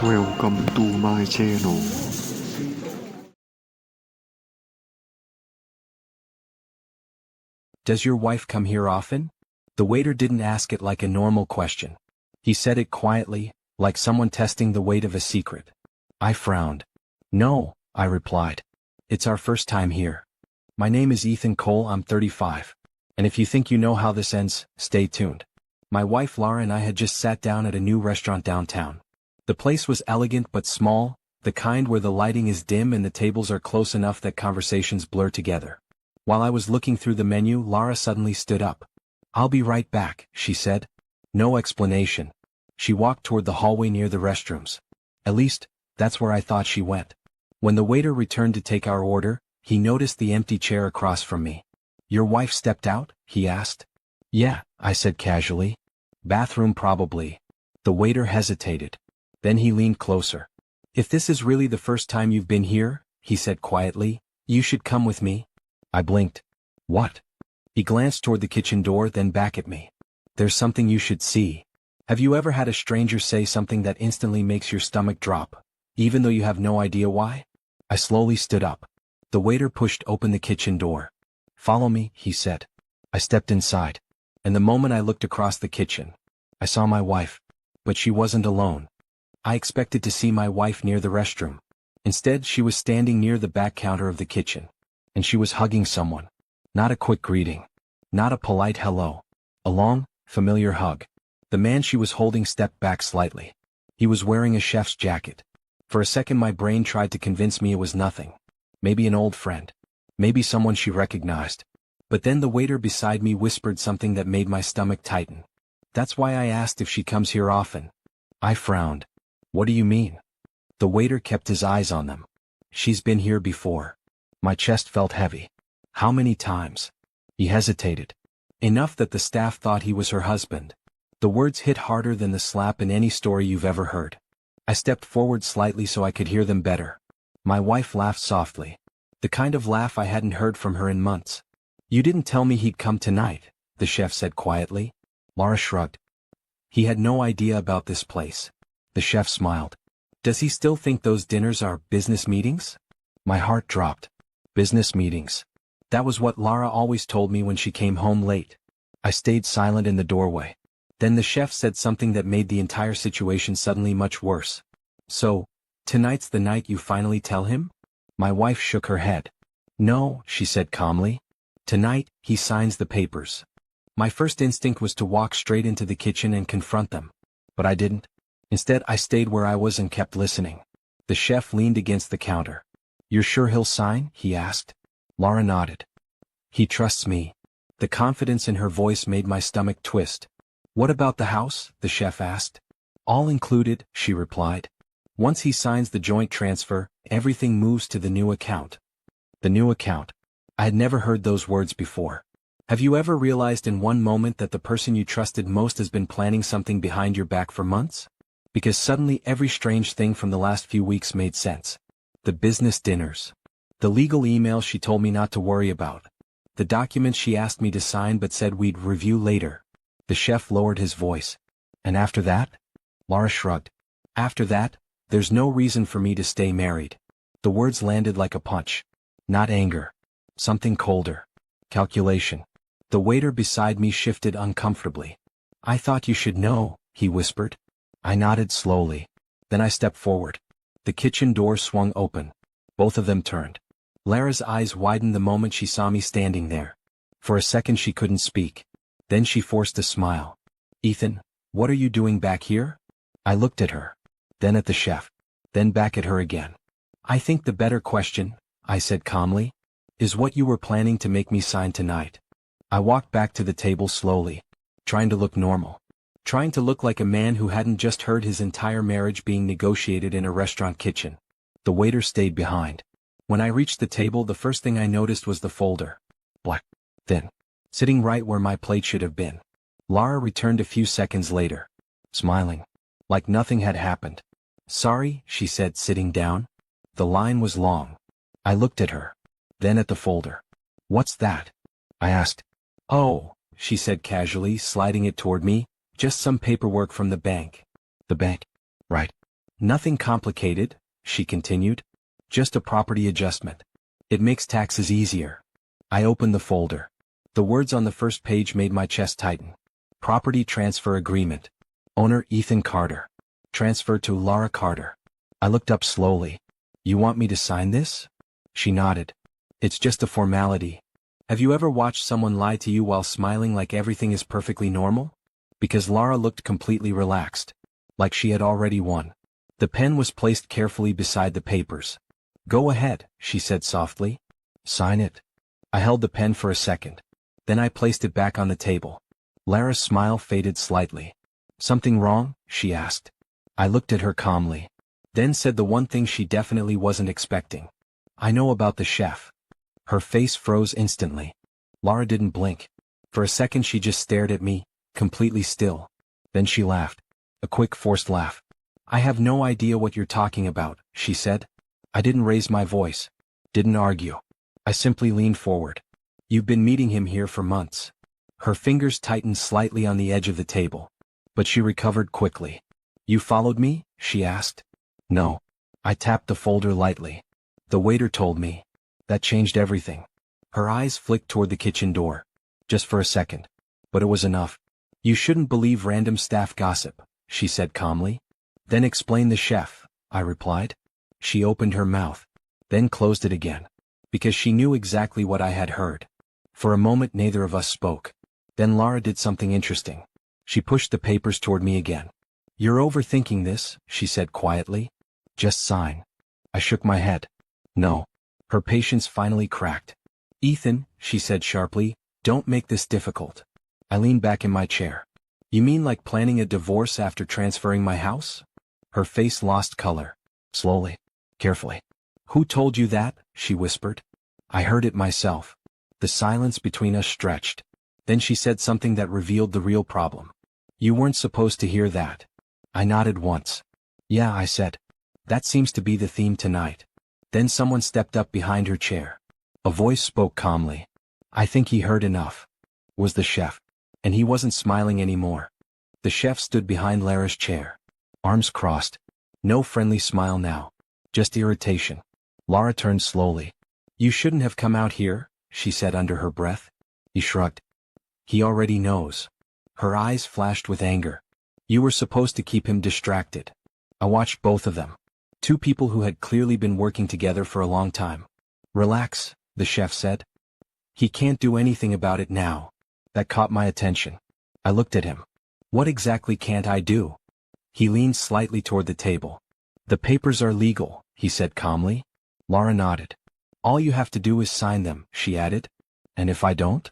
Welcome to my channel. Does your wife come here often? The waiter didn't ask it like a normal question. He said it quietly, like someone testing the weight of a secret. I frowned. No, I replied. It's our first time here. My name is Ethan Cole, I'm 35. And if you think you know how this ends, stay tuned. My wife Laura and I had just sat down at a new restaurant downtown. The place was elegant but small, the kind where the lighting is dim and the tables are close enough that conversations blur together. While I was looking through the menu, Laura suddenly stood up. I'll be right back, she said. No explanation. She walked toward the hallway near the restrooms. At least, that's where I thought she went. When the waiter returned to take our order, he noticed the empty chair across from me. Your wife stepped out? He asked. Yeah, I said casually. Bathroom probably. The waiter hesitated. Then he leaned closer. If this is really the first time you've been here, he said quietly, you should come with me. I blinked. What? He glanced toward the kitchen door, then back at me. There's something you should see. Have you ever had a stranger say something that instantly makes your stomach drop, even though you have no idea why? I slowly stood up. The waiter pushed open the kitchen door. Follow me, he said. I stepped inside. And the moment I looked across the kitchen, I saw my wife. But she wasn't alone. I expected to see my wife near the restroom. Instead, she was standing near the back counter of the kitchen. And she was hugging someone. Not a quick greeting. Not a polite hello. A long, familiar hug. The man she was holding stepped back slightly. He was wearing a chef's jacket. For a second my brain tried to convince me it was nothing. Maybe an old friend. Maybe someone she recognized. But then the waiter beside me whispered something that made my stomach tighten. That's why I asked if she comes here often. I frowned. What do you mean? The waiter kept his eyes on them. She's been here before. My chest felt heavy. How many times? He hesitated. Enough that the staff thought he was her husband. The words hit harder than the slap in any story you've ever heard. I stepped forward slightly so I could hear them better. My wife laughed softly. The kind of laugh I hadn't heard from her in months. You didn't tell me he'd come tonight, the chef said quietly. Laura shrugged. He had no idea about this place. The chef smiled. Does he still think those dinners are business meetings? My heart dropped. Business meetings. That was what Laura always told me when she came home late. I stayed silent in the doorway. Then the chef said something that made the entire situation suddenly much worse. So, tonight's the night you finally tell him? My wife shook her head. No, she said calmly. Tonight, he signs the papers. My first instinct was to walk straight into the kitchen and confront them. But I didn't. Instead, I stayed where I was and kept listening. The chef leaned against the counter. You're sure he'll sign? He asked. Laura nodded. He trusts me. The confidence in her voice made my stomach twist. What about the house? The chef asked. All included, she replied. Once he signs the joint transfer, everything moves to the new account. The new account. I had never heard those words before. Have you ever realized in one moment that the person you trusted most has been planning something behind your back for months? Because suddenly every strange thing from the last few weeks made sense. The business dinners. The legal email she told me not to worry about. The documents she asked me to sign but said we'd review later. The chef lowered his voice. And after that? Laura shrugged. After that, there's no reason for me to stay married. The words landed like a punch. Not anger. Something colder. Calculation. The waiter beside me shifted uncomfortably. I thought you should know, he whispered. I nodded slowly. Then I stepped forward. The kitchen door swung open. Both of them turned. Lara's eyes widened the moment she saw me standing there. For a second she couldn't speak. Then she forced a smile. Ethan, what are you doing back here? I looked at her. Then at the chef. Then back at her again. I think the better question, I said calmly, is what you were planning to make me sign tonight. I walked back to the table slowly, trying to look normal. Trying to look like a man who hadn't just heard his entire marriage being negotiated in a restaurant kitchen. The waiter stayed behind. When I reached the table, the first thing I noticed was the folder. Black. Thin. Sitting right where my plate should have been. Laura returned a few seconds later. Smiling. Like nothing had happened. Sorry, she said, sitting down. The line was long. I looked at her. Then at the folder. What's that? I asked. Oh, she said casually, sliding it toward me. Just some paperwork from the bank. The bank. Right. Nothing complicated, she continued. Just a property adjustment. It makes taxes easier. I opened the folder. The words on the first page made my chest tighten. Property transfer agreement. Owner Ethan Carter. Transfer to Laura Carter. I looked up slowly. You want me to sign this? She nodded. It's just a formality. Have you ever watched someone lie to you while smiling like everything is perfectly normal? Because Laura looked completely relaxed. Like she had already won. The pen was placed carefully beside the papers. Go ahead, she said softly. Sign it. I held the pen for a second. Then I placed it back on the table. Lara's smile faded slightly. Something wrong? She asked. I looked at her calmly. Then said the one thing she definitely wasn't expecting. I know about the chef. Her face froze instantly. Lara didn't blink. For a second she just stared at me, completely still. Then she laughed. A quick forced laugh. I have no idea what you're talking about, she said. I didn't raise my voice. Didn't argue. I simply leaned forward. You've been meeting him here for months. Her fingers tightened slightly on the edge of the table. But she recovered quickly. You followed me? She asked. No. I tapped the folder lightly. The waiter told me. That changed everything. Her eyes flicked toward the kitchen door. Just for a second. But it was enough. You shouldn't believe random staff gossip, she said calmly. Then explain the chef, I replied. She opened her mouth. Then closed it again. Because she knew exactly what I had heard. For a moment neither of us spoke. Then Lara did something interesting. She pushed the papers toward me again. You're overthinking this, she said quietly. Just sign. I shook my head. No. Her patience finally cracked. Ethan, she said sharply, don't make this difficult. I leaned back in my chair. You mean like planning a divorce after transferring my house? Her face lost color. Slowly. Carefully. Who told you that? She whispered. I heard it myself. The silence between us stretched. Then she said something that revealed the real problem. You weren't supposed to hear that. I nodded once. Yeah, I said. That seems to be the theme tonight. Then someone stepped up behind her chair. A voice spoke calmly. I think he heard enough. Was the chef. And he wasn't smiling anymore. The chef stood behind Lara's chair. Arms crossed. No friendly smile now. Just irritation. Lara turned slowly. You shouldn't have come out here, she said under her breath. He shrugged. He already knows. Her eyes flashed with anger. You were supposed to keep him distracted. I watched both of them. Two people who had clearly been working together for a long time. Relax, the chef said. He can't do anything about it now. That caught my attention. I looked at him. What exactly can't I do? He leaned slightly toward the table. The papers are legal, he said calmly. Lara nodded. All you have to do is sign them, she added. And if I don't?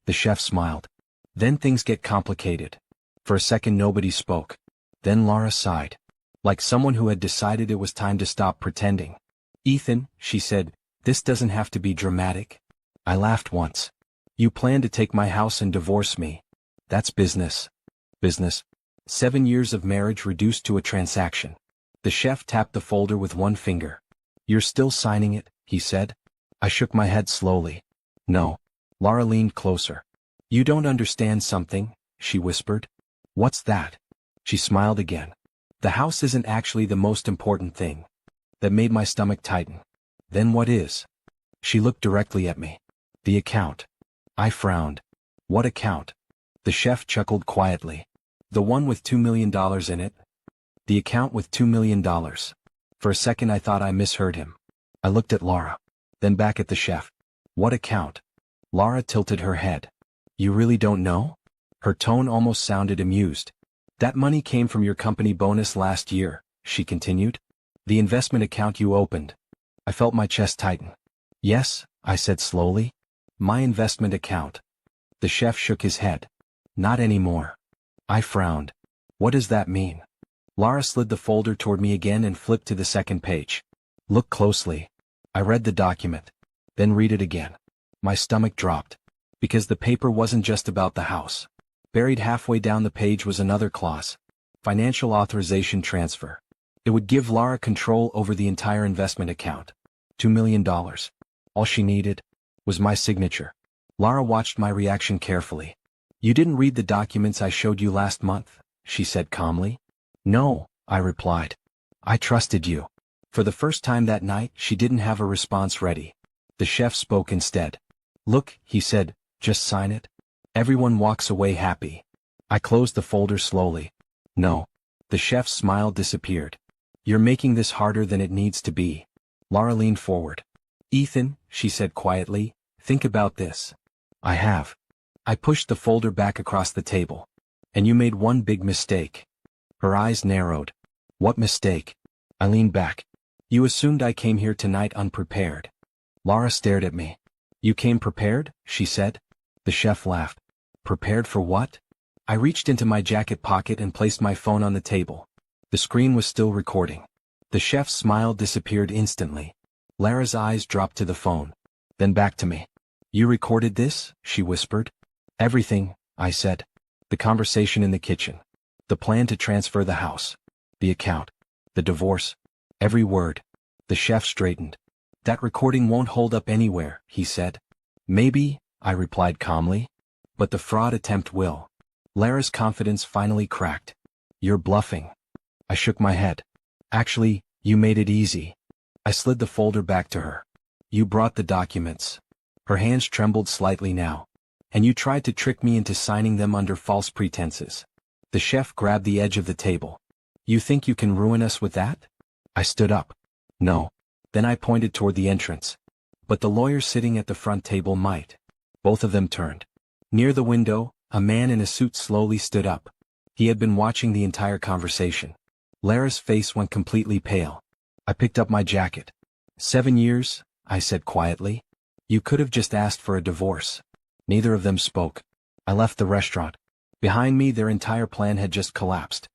The chef smiled. Then things get complicated. For a second nobody spoke. Then Lara sighed. Like someone who had decided it was time to stop pretending. Ethan, she said, this doesn't have to be dramatic. I laughed once. You plan to take my house and divorce me. That's business. Business. 7 years of marriage reduced to a transaction. The chef tapped the folder with one finger. You're still signing it, he said. I shook my head slowly. No. Lara leaned closer. You don't understand something, she whispered. What's that? She smiled again. The house isn't actually the most important thing. That made my stomach tighten. Then what is? She looked directly at me. The account. I frowned. What account? The chef chuckled quietly. The one with $2 million in it? The account with $2 million. For a second I thought I misheard him. I looked at Lara. Then back at the chef. What account? Lara tilted her head. You really don't know? Her tone almost sounded amused. That money came from your company bonus last year, she continued. The investment account you opened. I felt my chest tighten. Yes, I said slowly. My investment account. The chef shook his head. Not anymore. I frowned. What does that mean? Lara slid the folder toward me again and flipped to the second page. Look closely. I read the document. Then read it again. My stomach dropped. Because the paper wasn't just about the house. Buried halfway down the page was another clause. Financial authorization transfer. It would give Lara control over the entire investment account. $2 million. All she needed was my signature. Lara watched my reaction carefully. You didn't read the documents I showed you last month, she said calmly. No, I replied. I trusted you. For the first time that night, she didn't have a response ready. The chef spoke instead. Look, he said, just sign it. Everyone walks away happy. I closed the folder slowly. No. The chef's smile disappeared. You're making this harder than it needs to be. Laura leaned forward. Ethan, she said quietly, think about this. I have. I pushed the folder back across the table. And you made one big mistake. Her eyes narrowed. What mistake? I leaned back. You assumed I came here tonight unprepared. Laura stared at me. You came prepared? She said. The chef laughed. Prepared for what? I reached into my jacket pocket and placed my phone on the table. The screen was still recording. The chef's smile disappeared instantly. Lara's eyes dropped to the phone. Then back to me. You recorded this? She whispered. Everything, I said. The conversation in the kitchen. The plan to transfer the house. The account. The divorce. Every word. The chef straightened. That recording won't hold up anywhere, he said. Maybe, I replied calmly. But the fraud attempt will. Lara's confidence finally cracked. You're bluffing. I shook my head. Actually, you made it easy. I slid the folder back to her. You brought the documents. Her hands trembled slightly now. And you tried to trick me into signing them under false pretenses. The chef grabbed the edge of the table. You think you can ruin us with that? I stood up. No. Then I pointed toward the entrance. But the lawyer sitting at the front table might. Both of them turned. Near the window, a man in a suit slowly stood up. He had been watching the entire conversation. Lara's face went completely pale. I picked up my jacket. 7 years, I said quietly. You could have just asked for a divorce. Neither of them spoke. I left the restaurant. Behind me, their entire plan had just collapsed.